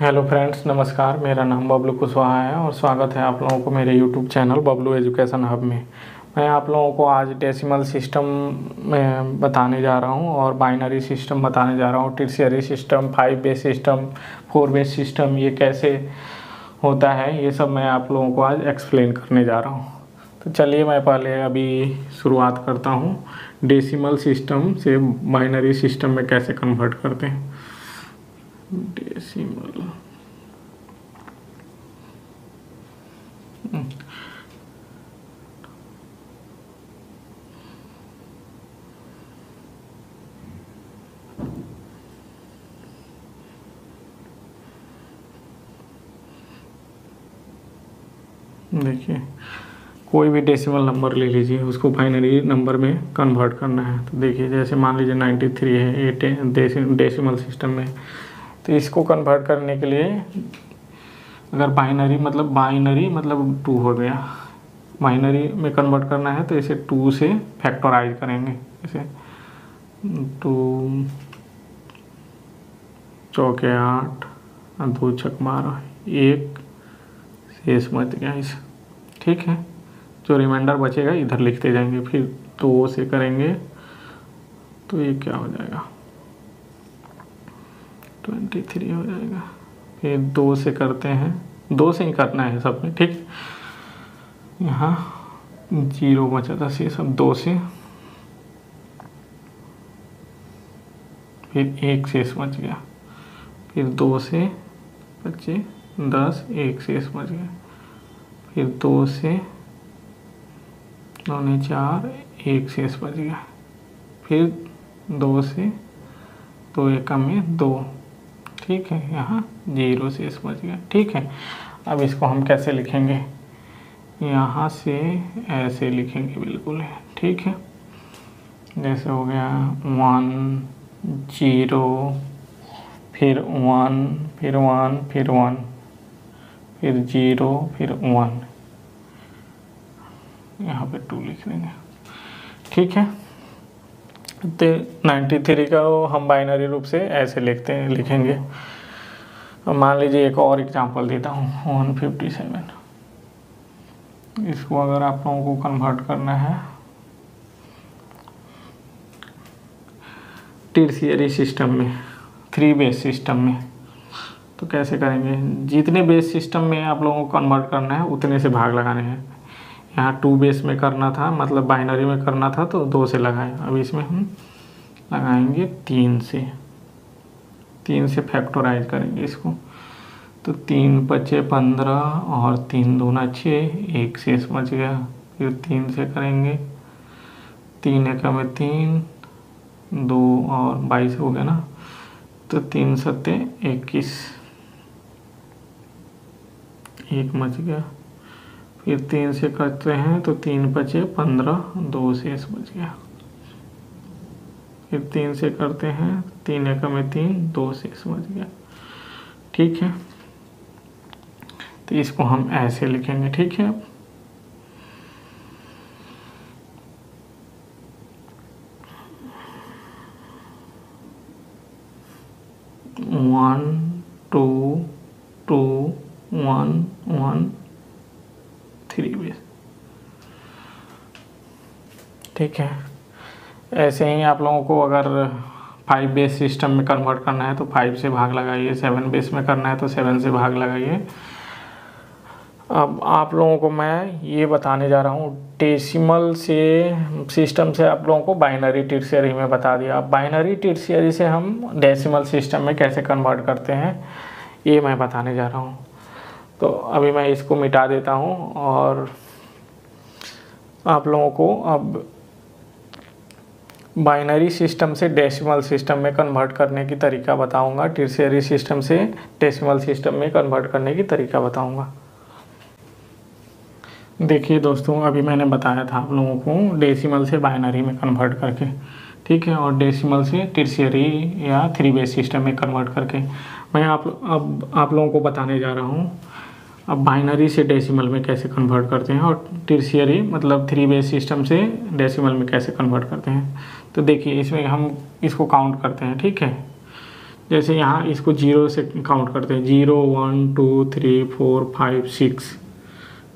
Hello friends, नमस्कार। मेरा नाम बबलू कुशवाहा है और स्वागत है आप लोगों को मेरे YouTube channel Bablu education hub में। मैं आप लोगों को आज डेसिमल सिस्टम में बताने जा रहा हूं और बाइनरी सिस्टम बताने जा रहा हूं। Tertiary system, 5 base system, 4 base system, ये कैसे होता है, ये सब मैं आप लोगों को आज एक्सप्लेन करने जा रहा हूँ। तो चलिए मैं पहले अभी शुरुआत करता हूँ डेसिमल सिस्टम से बाइनरी सिस्टम में कैसे कन्वर्ट करते हैं। डेसिमल देखिए, कोई भी डेसिमल नंबर ले लीजिए, उसको बाइनरी नंबर में कन्वर्ट करना है। तो देखिए, जैसे मान लीजिए 93 है, ये डेसिमल सिस्टम में। तो इसको कन्वर्ट करने के लिए अगर बाइनरी मतलब 2 हो गया, बाइनरी में कन्वर्ट करना है तो इसे 2 से फैक्टराइज करेंगे। इसे 2 चौके 8 और 2 छक 12, 1 शेष बच गया इस। ठीक है, जो रिमाइंडर बचेगा इधर लिखते जाएंगे। फिर 2 से करेंगे तो ये क्या हो जाएगा, 23 हो जाएगा। फिर 2 से करते हैं, 2 से ही करना है सब में। ठीक, यहाँ 0 बचा था शेष, अब 2 से, फिर 1 शेष बच गया। फिर 2 से बचे 10, 1 शेष बच गया। फिर 2 से 2 4, 1 शेष बच गया। फिर 2 से 2 एकम में 2। ठीक है, यहाँ 0 शेष बच गया। ठीक है, अब इसको हम कैसे लिखेंगे, यहाँ से ऐसे लिखेंगे बिल्कुल है। ठीक है, जैसे हो गया 1 0, फिर 1, फिर 1, फिर 1, फिर 0, फिर 1, यहाँ पे 2 लिख देंगे। ठीक है, तो 93 का हम बाइनरी रूप से ऐसे लिखेंगे। अब मान लीजिए एक और एग्जांपल देता हूँ, 157। इसको अगर आप लोगों को कन्वर्ट करना है टर्शियरी सिस्टम में, 3 बेस सिस्टम में, तो कैसे करेंगे। जितने बेस सिस्टम में आप लोगों को कन्वर्ट करना है उतने से भाग लगाने हैं। यहाँ 2 बेस में करना था, मतलब बाइनरी में करना था, तो 2 से लगाएं। अब इसमें हम लगाएंगे 3 से, 3 से फैक्टराइज करेंगे इसको। तो 3 बचे 15 और 3 दूना 6, 1 शेष बच गया। फिर 3 से करेंगे, 3 एकम में 3, 2 और 22 हो गया ना, तो 3 सत्ते 21, 1 बच गया। फिर 3 से करते हैं तो 3 बचे 15, 2 शेष बच गया। फिर 3 से करते हैं, 3 एकम में 3, 2 शेष बच गया। ठीक है, तो इसको हम ऐसे लिखेंगे। ठीक है, 1 2 2 1 1 3 बेस। ठीक है, ऐसे ही आप लोगों को अगर 5 बेस सिस्टम में कन्वर्ट करना है तो 5 से भाग लगाइए, 7 बेस में करना है तो 7 से भाग लगाइए। अब आप लोगों को मैं ये बताने जा रहा हूँ डेसिमल से सिस्टम से आप लोगों को बाइनरी टर्शियरी में बता दिया। अब बाइनरी टर्शियरी से हम डेसिमल सिस्टम में कैसे कन्वर्ट करते हैं ये मैं बताने जा रहा हूँ। तो अभी मैं इसको मिटा देता हूँ और आप लोगों को अब बाइनरी सिस्टम से डेसिमल सिस्टम में कन्वर्ट करने की तरीका बताऊंगा, टर्शियरी सिस्टम से डेसिमल सिस्टम में कन्वर्ट करने की तरीका बताऊंगा। देखिए दोस्तों, अभी मैंने बताया था आप लोगों को डेसिमल से बाइनरी में कन्वर्ट करके। ठीक है, और डेसिमल से टर्शियरी या 3 बेस सिस्टम में कन्वर्ट करके मैं अब आप लोगों को बताने जा रहा हूँ अब बाइनरी से डेसिमल में कैसे कन्वर्ट करते हैं और टर्शियरी मतलब 3 बेस सिस्टम से डेसिमल में कैसे कन्वर्ट करते हैं। तो देखिए, इसमें हम इसको काउंट करते हैं। ठीक है, जैसे यहाँ इसको 0 से काउंट करते हैं, 0 1 2 3 4 5 6,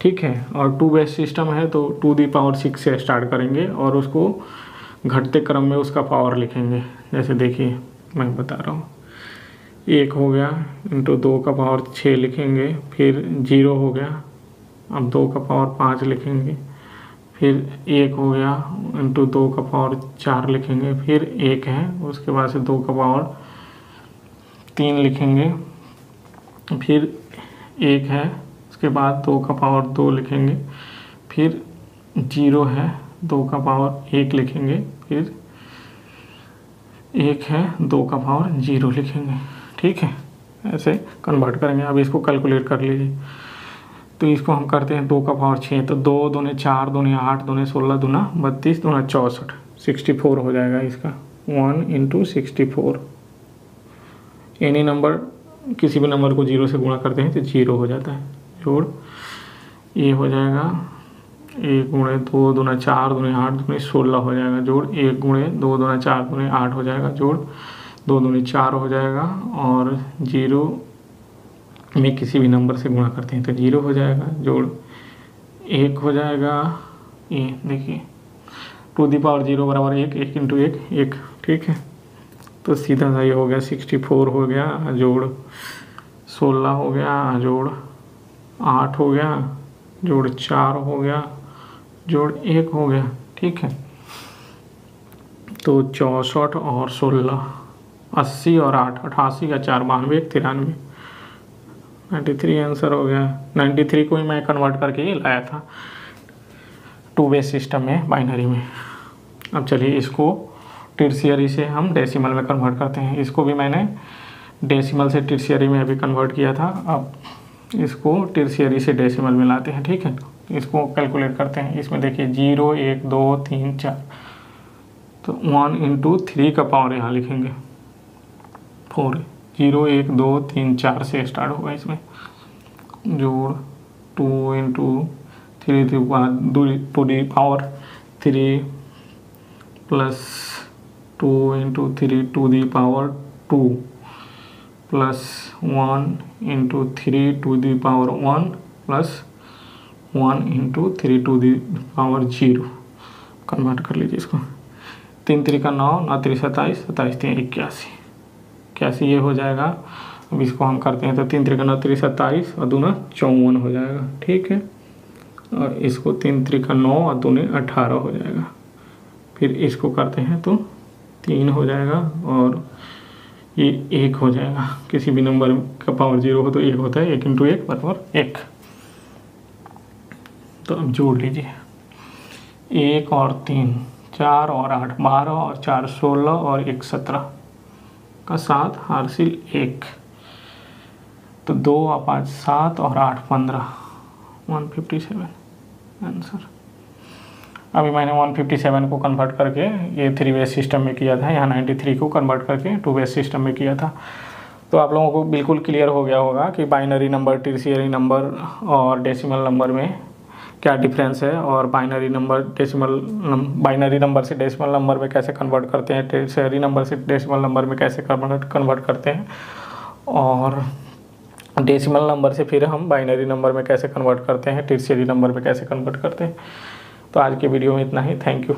ठीक है। और 2 बेस सिस्टम है तो 2⁶ से स्टार्ट करेंगे और उसको घटते क्रम में उसका पावर लिखेंगे। जैसे देखिए मैं बता रहा हूँ, 1 हो गया इंटू 2⁶ लिखेंगे, फिर 0 हो गया, अब 2⁵ लिखेंगे, फिर 1 हो गया इंटू 2⁴ लिखेंगे, फिर 1 है, उसके बाद से 2⁵ लिखेंगे, फिर 1 है, उसके बाद 2⁵ लिखेंगे, फिर 0 है, 2⁵ लिखेंगे, फिर 1 है, 2⁵ लिखेंगे, ठीक है। ऐसे कन्वर्ट करेंगे। अब इसको कैलकुलेट कर लीजिए। तो इसको हम करते हैं 2⁶, तो 2 दूने 4, दूने 8, दूने 16, दूना 32, दूना 64, 64 हो जाएगा इसका। 1 × 64, एनी नंबर, किसी भी नंबर को 0 से गुणा करते हैं तो 0 हो जाता है। जोड़ ये हो जाएगा 1 × 2 दूना 4, दूने 8, दूने 16 हो जाएगा। जोड़ 1 × 2 दूना 4, दूने 8 हो जाएगा। जोड़ 2 दूने 4 हो जाएगा, और 0 में किसी भी नंबर से गुणा करते हैं तो 0 हो जाएगा। जोड़ 1 हो जाएगा, ये देखिए 2⁻0 बराबर 1, 1 × 1 1, ठीक है। तो सीधा सा ये हो गया 64 हो गया, जोड़ 16 हो गया, जोड़ 8 हो गया, जोड़ 4 हो गया, जोड़ 1 हो गया, ठीक है। तो 64 और 16, 80 और 8, 88 का 4, 92, 93, 93 आंसर हो गया। 93 को ही मैं कन्वर्ट करके ही लाया था 2 बेस सिस्टम में, बाइनरी में। अब चलिए इसको टर्शियरी से हम डेसिमल में कन्वर्ट करते हैं। इसको भी मैंने डेसिमल से टर्शियरी में अभी कन्वर्ट किया था। अब इसको टर्शियरी से डेसिमल में लाते हैं, ठीक है। इसको कैलकुलेट करते हैं। इसमें देखिए 0 1 2 3 4, तो 1 × 3 का पावर यहाँ लिखेंगे 4, 0 1 2 3 4 से स्टार्ट होगा इसमें। जोड़ 2 × 3 to the power 3 plus 2 × 3 to the power 2 plus 1 × 3 to the power 1 plus 1 × 3 to the power 0। Convert कर लीजिए इसको। 3 3 का 9, 9 3 27, 27 3 81, 81 ये हो जाएगा। अब इसको हम करते हैं तो 3 3 का 9 3 27 और दूना 54 हो जाएगा, ठीक है। और इसको 3 3 का 9 और दूने 18 हो जाएगा। फिर इसको करते हैं तो 3 हो जाएगा, और ये 1 हो जाएगा। किसी भी नंबर का पावर 0 हो तो 1 होता है। 1 × 1 बराबर 1। तो अब जोड़ लीजिए, 1 और 3 4 और 8 12 और 4 16 और 1 17 का 7 हासिल 1, तो 2 और 5 7 और 8 15, 157 आंसर। अभी मैंने 157 को कन्वर्ट करके ये 3 बेस सिस्टम में किया था, यहाँ 93 को कन्वर्ट करके 2 बेस सिस्टम में किया था। तो आप लोगों को बिल्कुल क्लियर हो गया होगा कि बाइनरी नंबर, टर्शियरी नंबर और डेसिमल नंबर में क्या डिफरेंस है, और बाइनरी नंबर से डेसिमल नंबर में कैसे कन्वर्ट करते हैं, टर्शियरी नंबर से डेसिमल नंबर में कैसे कन्वर्ट करते हैं, और डेसिमल नंबर से फिर हम बाइनरी नंबर में कैसे कन्वर्ट करते हैं, टर्शियरी नंबर में कैसे कन्वर्ट करते हैं। तो आज के वीडियो में इतना ही। Thank you.